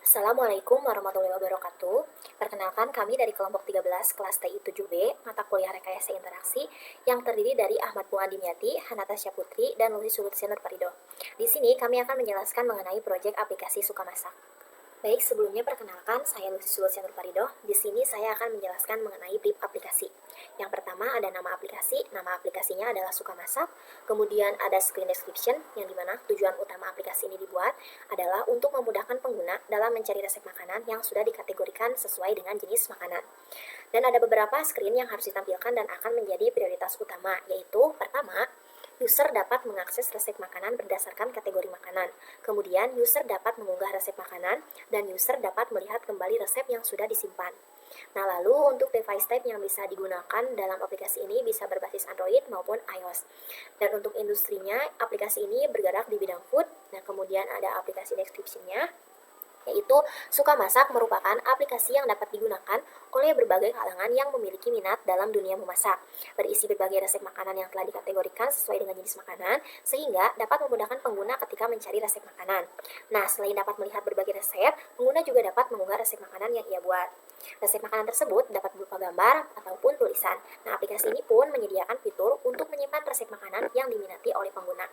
Assalamualaikum warahmatullahi wabarakatuh. Perkenalkan kami dari kelompok 13 kelas TI 7B, mata kuliah Rekayasa Interaksi yang terdiri dari Ahmad Bunga Dimyati, Hanatasya Putri, dan Lucy Sulutsi Nur Parido. Di sini kami akan menjelaskan mengenai proyek aplikasi Sukamasak. Baik, sebelumnya perkenalkan, saya Lucy Sulutsi Nur Parido. Di sini saya akan menjelaskan mengenai brief aplikasi. Yang pertama ada nama aplikasinya adalah Sukamasak. Kemudian ada screen description, yang dimana tujuan utama aplikasi ini dibuat adalah untuk memudahkan pengguna dalam mencari resep makanan yang sudah dikategorikan sesuai dengan jenis makanan. Dan ada beberapa screen yang harus ditampilkan dan akan menjadi prioritas utama, yaitu pertama, user dapat mengakses resep makanan berdasarkan kategori makanan. Kemudian, user dapat mengunggah resep makanan, dan user dapat melihat kembali resep yang sudah disimpan. Nah, lalu untuk device type yang bisa digunakan dalam aplikasi ini bisa berbasis Android maupun iOS. Dan untuk industrinya, aplikasi ini bergerak di bidang food. Nah, kemudian ada aplikasi description-nya, yaitu Sukamasak merupakan aplikasi yang dapat digunakan oleh berbagai kalangan yang memiliki minat dalam dunia memasak, berisi berbagai resep makanan yang telah dikategorikan sesuai dengan jenis makanan, sehingga dapat memudahkan pengguna ketika mencari resep makanan. Nah, selain dapat melihat berbagai resep, pengguna juga dapat mengunggah resep makanan yang ia buat. Resep makanan tersebut dapat berupa gambar ataupun tulisan. Nah, aplikasi ini pun menyediakan fitur untuk menyimpan resep makanan yang diminati oleh pengguna.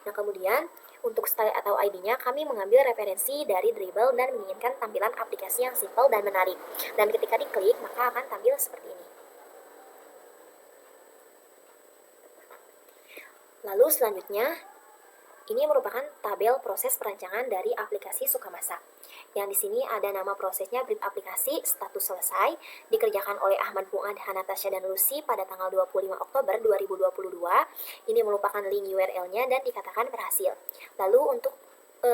Nah, kemudian untuk style atau ID-nya, kami mengambil referensi dari Dribbble dan menginginkan tampilan aplikasi yang simpel dan menarik. Dan ketika diklik, maka akan tampil seperti ini. Lalu selanjutnya, ini merupakan tabel proses perancangan dari aplikasi Sukamasak. Yang di sini ada nama prosesnya brief aplikasi, status selesai, dikerjakan oleh Ahmad Fuad, Hanatasya, dan Lucy pada tanggal 25 Oktober 2022. Ini merupakan link URL-nya dan dikatakan berhasil. Lalu untuk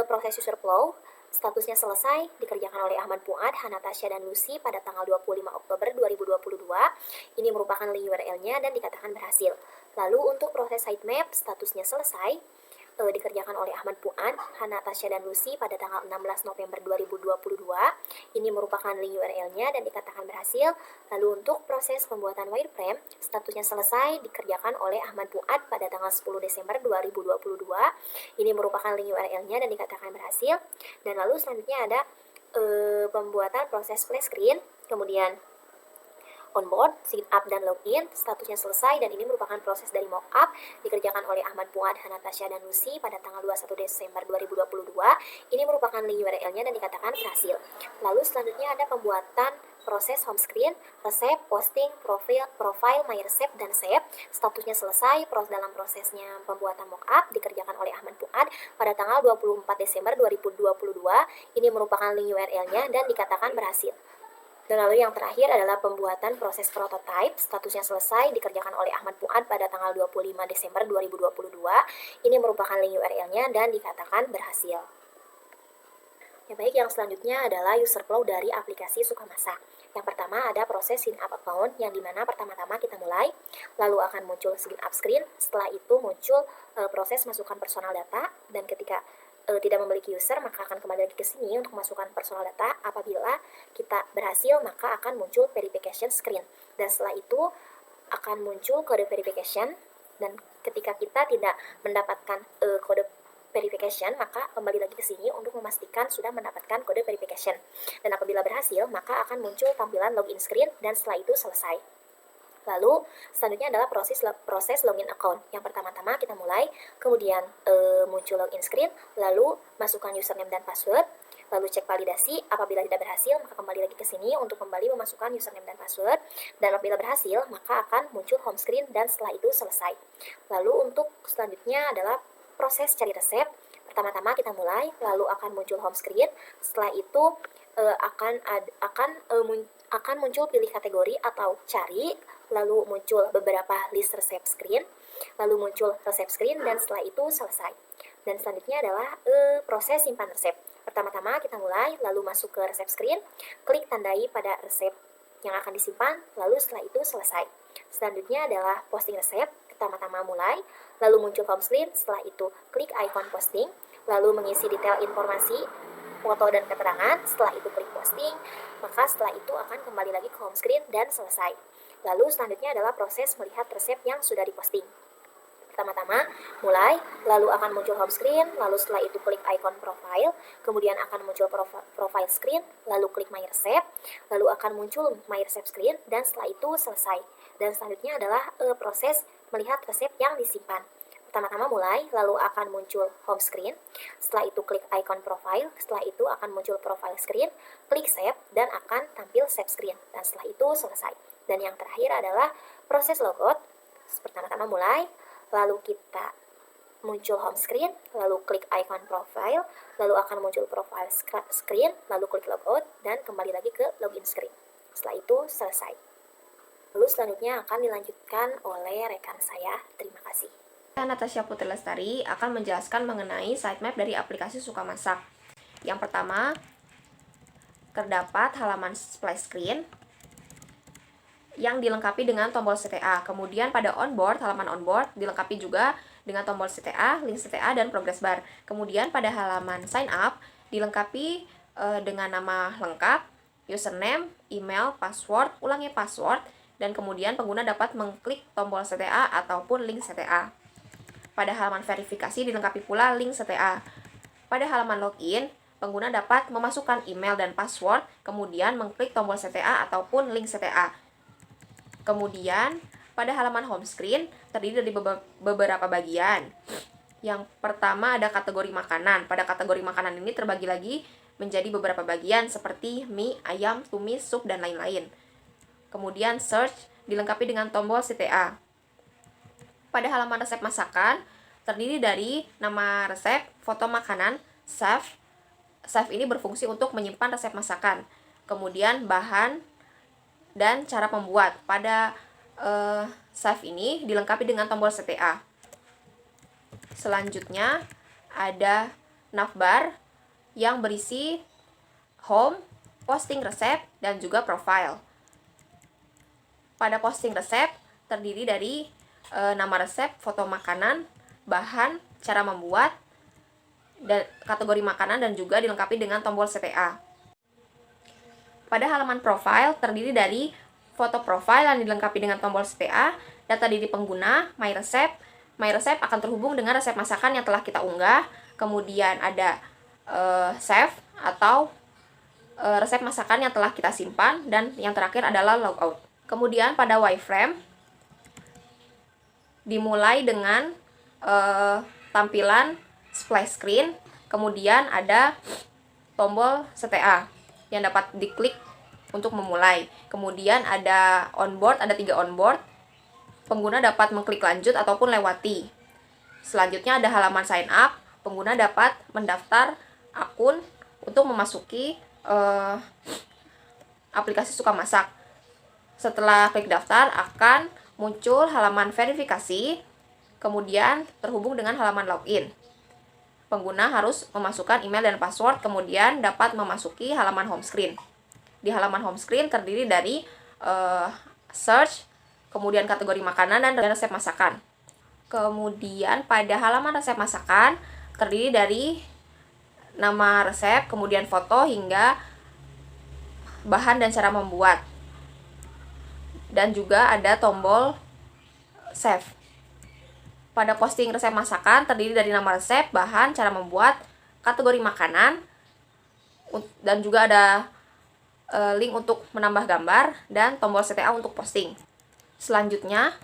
proses user flow, statusnya selesai, dikerjakan oleh Ahmad Fuad, Hanatasya, dan Lucy pada tanggal 25 Oktober 2022. Ini merupakan link URL-nya dan dikatakan berhasil. Lalu untuk proses sitemap, statusnya selesai, dikerjakan oleh Ahmad Fuad, Hanatasya, dan Lucy pada tanggal 16 November 2022. Ini merupakan link URL-nya dan dikatakan berhasil. Lalu untuk proses pembuatan wireframe, statusnya selesai, dikerjakan oleh Ahmad Fuad pada tanggal 10 Desember 2022. Ini merupakan link URL-nya dan dikatakan berhasil. Dan lalu selanjutnya ada pembuatan proses play screen, kemudian onboard, sign up, dan login, statusnya selesai, dan ini merupakan proses dari mockup, dikerjakan oleh Ahmad Fuad, Hanatasya, dan Lucy pada tanggal 21 Desember 2022. Ini merupakan link URL-nya dan dikatakan berhasil. Lalu selanjutnya ada pembuatan proses home screen, resep, posting, profile, my resep, dan save. Statusnya selesai, dalam prosesnya pembuatan mockup, dikerjakan oleh Ahmad Fuad pada tanggal 24 Desember 2022. Ini merupakan link URL-nya dan dikatakan berhasil. Dan lalu yang terakhir adalah pembuatan proses prototype, statusnya selesai, dikerjakan oleh Ahmad Fuad pada tanggal 25 Desember 2022. Ini merupakan link URL-nya dan dikatakan berhasil. Ya baik, yang selanjutnya adalah user flow dari aplikasi Sukamasak. Yang pertama ada proses sign up account, yang dimana pertama-tama kita mulai, lalu akan muncul sign up screen, setelah itu muncul proses masukkan personal data, dan ketika tidak memiliki user, maka akan kembali lagi ke sini untuk masukkan personal data. Apabila kita berhasil, maka akan muncul verification screen. Dan setelah itu akan muncul kode verification. Dan ketika kita tidak mendapatkan kode verification, maka kembali lagi ke sini untuk memastikan sudah mendapatkan kode verification. Dan apabila berhasil, maka akan muncul tampilan login screen dan setelah itu selesai. Lalu selanjutnya adalah proses login account. Yang pertama-tama kita mulai, kemudian muncul login screen, lalu masukkan username dan password, lalu cek validasi. Apabila tidak berhasil, maka kembali lagi ke sini untuk kembali memasukkan username dan password, dan apabila berhasil, maka akan muncul home screen dan setelah itu selesai. Lalu untuk selanjutnya adalah proses cari resep. Pertama-tama kita mulai, lalu akan muncul home screen. Setelah itu akan muncul pilih kategori atau cari, lalu muncul beberapa list resep screen, lalu muncul resep screen, dan setelah itu selesai. Dan selanjutnya adalah proses simpan resep. Pertama-tama kita mulai, lalu masuk ke resep screen, klik tandai pada resep yang akan disimpan, lalu setelah itu selesai. Selanjutnya adalah posting resep. Pertama-tama mulai, lalu muncul home screen, setelah itu klik icon posting, lalu mengisi detail informasi, foto dan keterangan, setelah itu klik posting, maka setelah itu akan kembali lagi ke home screen dan selesai. Lalu selanjutnya adalah proses melihat resep yang sudah diposting. Pertama-tama, mulai, lalu akan muncul home screen, lalu setelah itu klik icon profile, kemudian akan muncul profile screen, lalu klik my recipe, lalu akan muncul my recipe screen, dan setelah itu selesai. Dan selanjutnya adalah proses melihat resep yang disimpan. Pertama-tama mulai, lalu akan muncul home screen, setelah itu klik icon profile, setelah itu akan muncul profile screen, klik save, dan akan tampil save screen, dan setelah itu selesai. Dan yang terakhir adalah proses logout. Pertama-tama mulai, lalu kita muncul home screen, lalu klik icon profile, lalu akan muncul profile screen, lalu klik logout, dan kembali lagi ke login screen. Setelah itu selesai. Lalu selanjutnya akan dilanjutkan oleh rekan saya. Terima kasih. Natasha Putri Lestari akan menjelaskan mengenai sitemap dari aplikasi Sukamasak. Yang pertama, terdapat halaman splash screen yang dilengkapi dengan tombol CTA. Kemudian pada onboard, halaman onboard dilengkapi juga dengan tombol CTA, link CTA, dan progress bar. Kemudian pada halaman sign up dilengkapi dengan nama lengkap, username, email, password, ulangi password, dan kemudian pengguna dapat mengklik tombol CTA ataupun link CTA. Pada halaman verifikasi dilengkapi pula link CTA. Pada halaman login, pengguna dapat memasukkan email dan password, kemudian mengklik tombol CTA ataupun link CTA. Kemudian, pada halaman home screen terdiri dari beberapa bagian. Yang pertama ada kategori makanan. Pada kategori makanan ini terbagi lagi menjadi beberapa bagian seperti mie, ayam, tumis, sup, dan lain-lain. Kemudian search dilengkapi dengan tombol CTA. Pada halaman resep masakan terdiri dari nama resep, foto makanan, save. Save ini berfungsi untuk menyimpan resep masakan. Kemudian bahan dan cara membuat. Pada save ini dilengkapi dengan tombol CTA. Selanjutnya ada navbar yang berisi home, posting resep, dan juga profile. Pada posting resep terdiri dari nama resep, foto makanan, bahan, cara membuat, dan kategori makanan, dan juga dilengkapi dengan tombol CTA. Pada halaman profile terdiri dari foto profile yang dilengkapi dengan tombol CTA, data diri pengguna, my recipe. My recipe akan terhubung dengan resep masakan yang telah kita unggah. Kemudian ada save atau resep masakan yang telah kita simpan, dan yang terakhir adalah logout. Kemudian pada wireframe dimulai dengan tampilan splash screen, kemudian ada tombol CTA yang dapat diklik untuk memulai. Kemudian ada onboard, ada 3 onboard. Pengguna dapat mengklik lanjut ataupun lewati. Selanjutnya ada halaman sign up. Pengguna dapat mendaftar akun untuk memasuki aplikasi Sukamasak. Setelah klik daftar akan muncul halaman verifikasi, kemudian terhubung dengan halaman login. Pengguna harus memasukkan email dan password, kemudian dapat memasuki halaman home screen. Di halaman home screen terdiri dari search, kemudian kategori makanan, dan resep masakan. Kemudian pada halaman resep masakan terdiri dari nama resep, kemudian foto hingga bahan dan cara membuat. Dan juga ada tombol save. Pada posting resep masakan terdiri dari nama resep, bahan, cara membuat, kategori makanan, dan juga ada link untuk menambah gambar, dan tombol CTA untuk posting. Selanjutnya,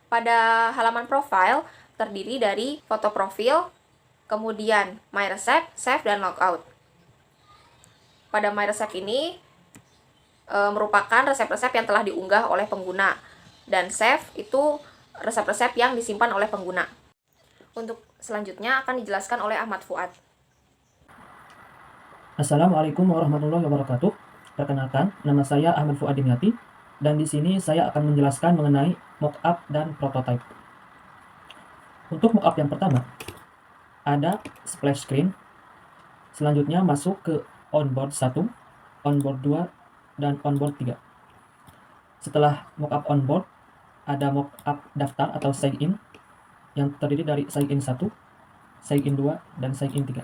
pada halaman profile terdiri dari foto profil, kemudian my recipe, save, dan logout. Pada my recipe ini merupakan resep-resep yang telah diunggah oleh pengguna, dan save itu resep-resep yang disimpan oleh pengguna. Untuk selanjutnya akan dijelaskan oleh Ahmad Fuad. Assalamualaikum warahmatullahi wabarakatuh. Perkenalkan, nama saya Ahmad Fuad Dimyati, dan di sini saya akan menjelaskan mengenai mockup dan prototype. Untuk mockup yang pertama, ada splash screen. Selanjutnya masuk ke onboard 1, onboard 2, dan onboard 3. Setelah mockup onboard, ada mockup daftar atau sign in yang terdiri dari sign in 1, sign in 2, dan sign in 3.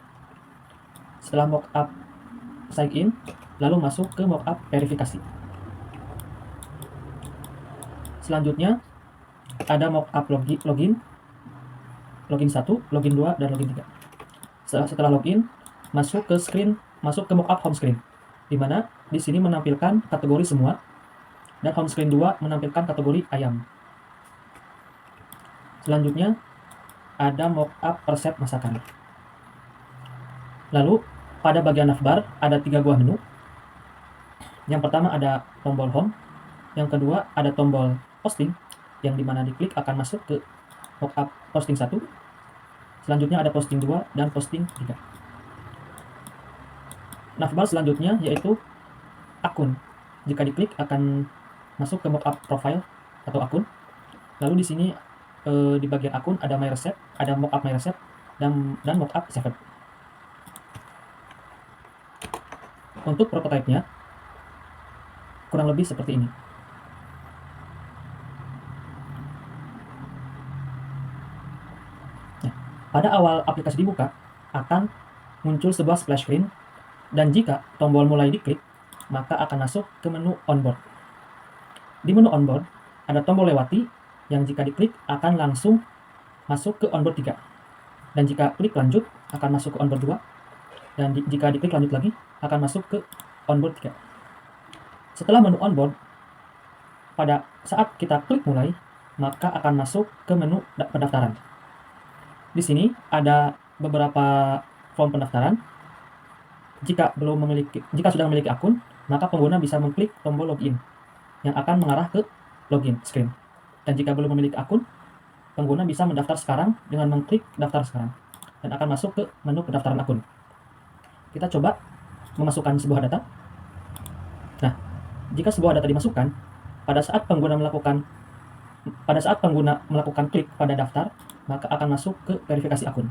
Setelah mockup sign in, lalu masuk ke mockup verifikasi. Selanjutnya ada mockup login. login 1, login 2, dan login 3. Setelah login, masuk ke mockup home screen, di mana di sini menampilkan kategori semua, dan home screen 2 menampilkan kategori ayam. Selanjutnya, ada mockup resep masakan. Lalu, pada bagian navbar ada 3 buah menu. Yang pertama ada tombol home, yang kedua ada tombol posting, yang dimana diklik akan masuk ke mockup posting 1. Selanjutnya ada posting 2 dan posting 3. Navbar selanjutnya yaitu akun. Jika diklik akan masuk ke mockup profile atau akun. Lalu di sini di bagian akun ada my receipt, ada mockup my receipt dan mockup saved. Untuk prototipenya kurang lebih seperti ini. Nah, pada awal aplikasi dibuka akan muncul sebuah splash screen, dan jika tombol mulai diklik maka akan masuk ke menu onboard. Di menu onboard ada tombol lewati yang jika diklik akan langsung masuk ke onboard 3. Dan jika klik lanjut akan masuk ke onboard 2. Dan jika diklik lanjut lagi akan masuk ke onboard 3. Setelah menu onboard, pada saat kita klik mulai, maka akan masuk ke menu pendaftaran. Di sini ada beberapa form pendaftaran. Jika sudah memiliki akun, maka pengguna bisa mengklik tombol login yang akan mengarah ke login screen. Dan jika belum memiliki akun, pengguna bisa mendaftar sekarang dengan mengklik daftar sekarang dan akan masuk ke menu pendaftaran akun. Kita coba memasukkan sebuah data. Nah, jika sebuah data dimasukkan, pada saat pengguna melakukan klik pada daftar, maka akan masuk ke verifikasi akun.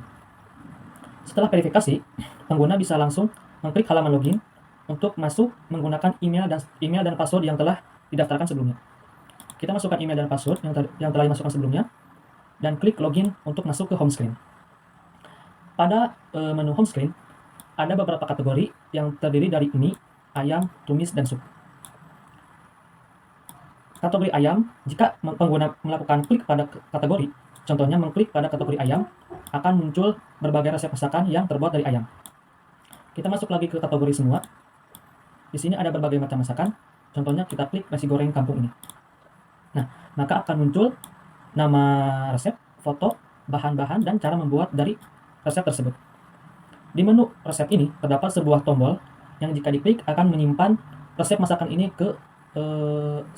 Setelah verifikasi, pengguna bisa langsung mengklik halaman login untuk masuk menggunakan email dan password yang telah didaftarkan sebelumnya. Kita masukkan email dan password yang telah dimasukkan sebelumnya dan klik login untuk masuk ke home screen. Pada menu home screen ada beberapa kategori yang terdiri dari mie, ayam, tumis, dan sup. Kategori ayam, jika pengguna melakukan klik pada kategori, contohnya mengklik pada kategori ayam, akan muncul berbagai resep masakan yang terbuat dari ayam. Kita masuk lagi ke kategori semua. Di sini ada berbagai macam masakan. Contohnya kita klik nasi goreng kampung ini. Nah, maka akan muncul nama resep, foto, bahan-bahan, dan cara membuat dari resep tersebut. Di menu resep ini terdapat sebuah tombol yang jika diklik akan menyimpan resep masakan ini ke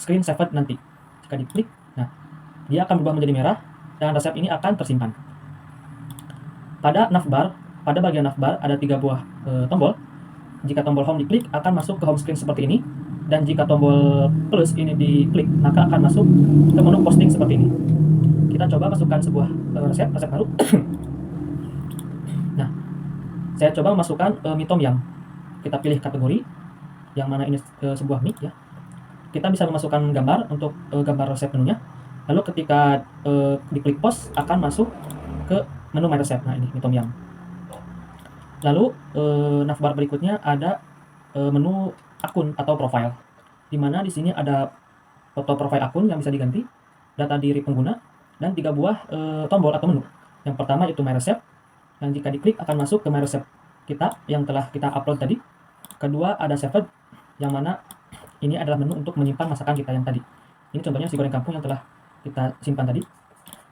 screen saved nanti. Jika diklik, nah, dia akan berubah menjadi merah dan resep ini akan tersimpan. Pada bagian navbar ada 3 buah tombol. Jika tombol home diklik akan masuk ke home screen seperti ini, dan jika tombol plus ini diklik maka akan masuk ke menu posting seperti ini. Kita coba masukkan sebuah resep baru. Nah, saya coba masukkan mie tom yum. Kita pilih kategori yang mana ini sebuah mie ya. Kita bisa memasukkan gambar untuk gambar resep menunya. Lalu ketika diklik post akan masuk ke menu my resep. Nah, ini mie tom yum. Lalu navbar berikutnya ada menu akun atau profile, di mana di sini ada foto profile akun yang bisa diganti, data diri pengguna, dan 3 buah tombol atau menu. Yang pertama itu my resep, yang jika diklik akan masuk ke my resep kita yang telah kita upload tadi. Kedua ada saved, yang mana ini adalah menu untuk menyimpan masakan kita yang tadi. Ini contohnya nasi goreng kampung yang telah kita simpan tadi.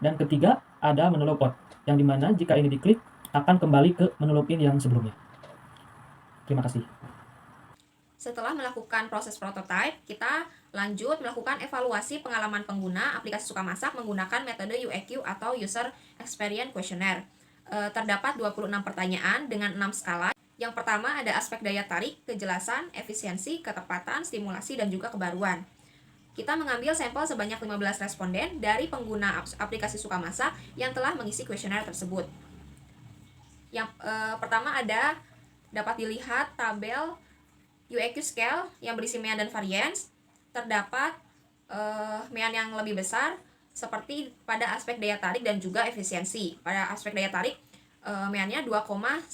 Dan ketiga ada menu logout, yang dimana jika ini diklik akan kembali ke menu login yang sebelumnya. Terima kasih. Setelah melakukan proses prototype, kita lanjut melakukan evaluasi pengalaman pengguna aplikasi Sukamasak menggunakan metode UEQ atau User Experience Questionnaire. Terdapat 26 pertanyaan dengan 6 skala. Yang pertama ada aspek daya tarik, kejelasan, efisiensi, ketepatan, stimulasi, dan juga kebaruan. Kita mengambil sampel sebanyak 15 responden dari pengguna aplikasi Sukamasak yang telah mengisi kuesioner tersebut. Yang pertama dapat dilihat tabel UEQ scale yang berisi mean dan variance. Terdapat mean yang lebih besar seperti pada aspek daya tarik dan juga efisiensi. Pada aspek daya tarik meannya 2,122,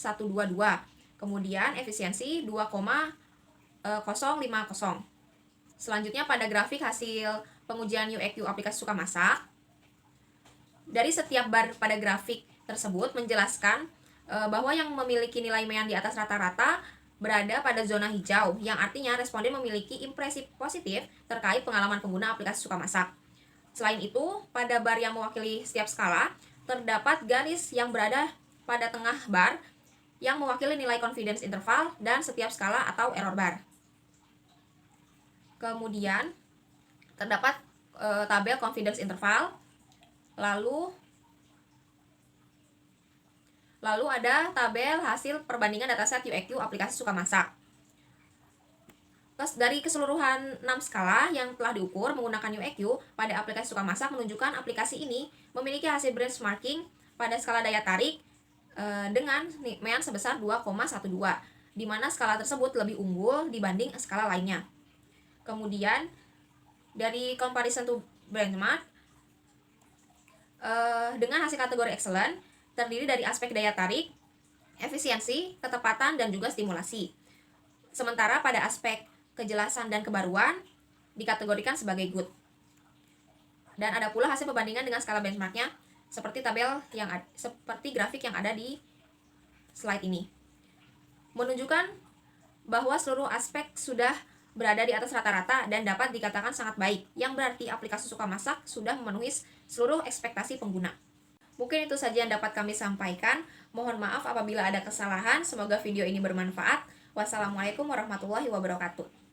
kemudian efisiensi 2,050. Selanjutnya pada grafik hasil pengujian UEQ aplikasi Sukamasak, dari setiap bar pada grafik tersebut menjelaskan bahwa yang memiliki nilai MEAN di atas rata-rata berada pada zona hijau, yang artinya responden memiliki impresi positif terkait pengalaman pengguna aplikasi Sukamasak. Selain itu, pada bar yang mewakili setiap skala, terdapat garis yang berada pada tengah bar yang mewakili nilai confidence interval dan setiap skala atau error bar. Kemudian, terdapat tabel confidence interval, lalu ada tabel hasil perbandingan dataset UEQ aplikasi Sukamasak. Terus dari keseluruhan 6 skala yang telah diukur menggunakan UEQ pada aplikasi Sukamasak menunjukkan aplikasi ini memiliki hasil benchmarking pada skala daya tarik dengan MEAN sebesar 2,12, di mana skala tersebut lebih unggul dibanding skala lainnya. Kemudian dari comparison to benchmark dengan hasil kategori excellent terdiri dari aspek daya tarik, efisiensi, ketepatan, dan juga stimulasi. Sementara pada aspek kejelasan dan kebaruan dikategorikan sebagai good. Dan ada pula hasil perbandingan dengan skala benchmarknya seperti seperti grafik yang ada di slide ini. Menunjukkan bahwa seluruh aspek sudah berada di atas rata-rata dan dapat dikatakan sangat baik, yang berarti aplikasi Sukamasak sudah memenuhi seluruh ekspektasi pengguna. Mungkin itu saja yang dapat kami sampaikan. Mohon maaf apabila ada kesalahan. Semoga video ini bermanfaat. Wassalamualaikum warahmatullahi wabarakatuh.